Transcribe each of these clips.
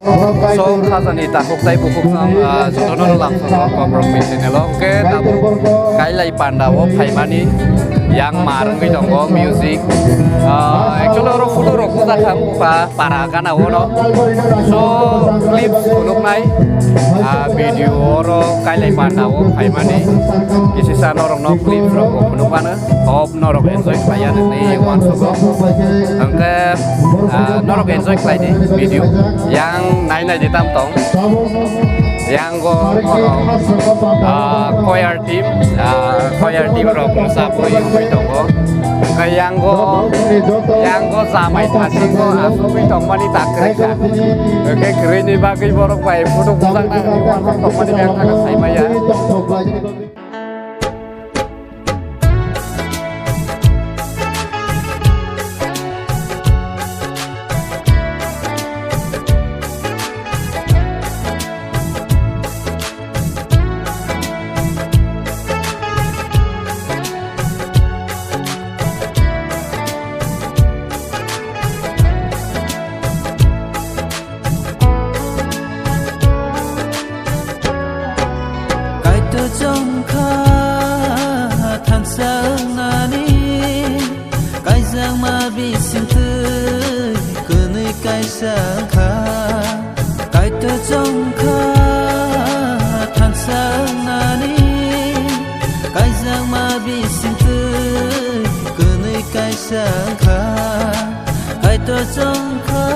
So khazani ta hok tai bukuk sam jotono lam so kompromis ini lo ke tabu kai lai panda wo phaimani yang marang bi dongo music actually ro photo ro ko ta kham pa para kana wo no so clips uluk nai video ro kai lai panda wo phaimani kisi sa no rong no clip ro ko uluk ana top no ro enjoy kaya ni one so go angke no ro enjoy kaya di video yang nai di tam tong yang go choir team ro ko sa po yung bitong go yang go samai thasing go asu bitong mani tak ka ke kri ni ba kai borok bai photo pusang na ni wan tong mani yang ka sai maya trong kha than sang nani cái giang ma bi sinh tư cứ nơi cái sang kha cái tơ trong kha than sang nani cái giang ma bi sinh tư cứ nơi cái sang kha cái tơ trong kha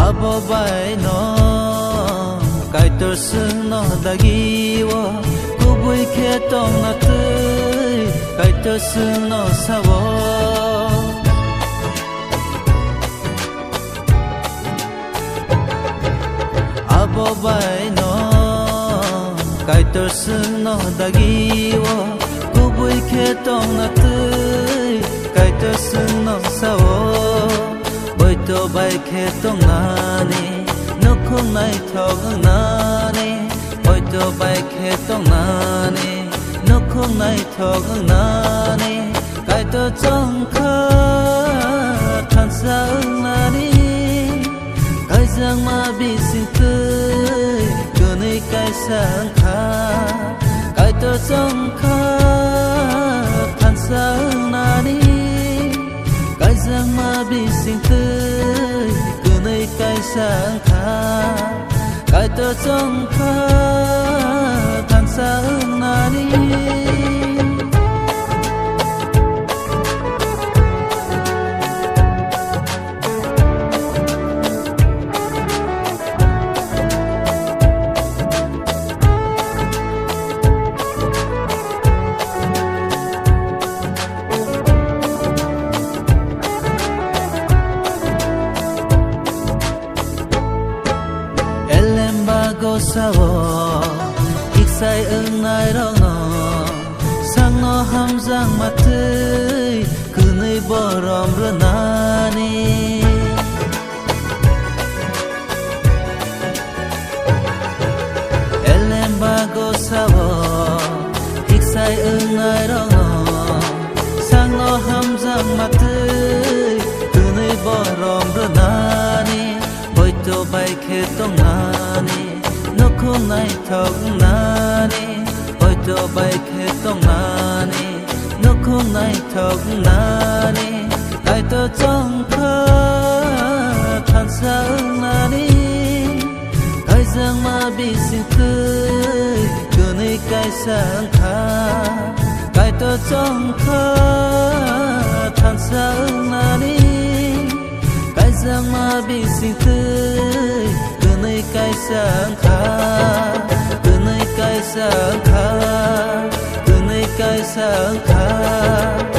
abo bai no kai tor sung no dagi wo kubui khe tong na tui kai tor sung no sawo abo bai no kai tor sung no dagi wo kubui khe tong na tui kai tor sung no sawo to bai khe tong nani no khong nai thog nani oi to bai khe tong nani no khong nai thog nani kai to chong kha than sang nani kai giang ma bi sinh tươi cứ nơi kai sang kha kai to chong kha than sang nani cái giang ma bi sinh tươi cứ nơi cái sang kha cái tơ trong kha than sang nani go sawo iksai ung nai rong no sang no ham jang ma tui cứ nơi borom ro nani elem ba go sawo iksai ung nai rong no sang no ham jang ma tui cứ nơi borom ro nani oi to bai khe tong nani no khong nai thog nani oi to bai khe tong nani no khong nai thog nani kai to chong kha than sang nani kai giang ma bi sinh tươi cứ nơi kai sang kha kai to chong kha than sang nani kai giang ma bi sinh tươi cứ nơi cái sang kha cứ nơi cái sang kha cứ nơi cái sang kha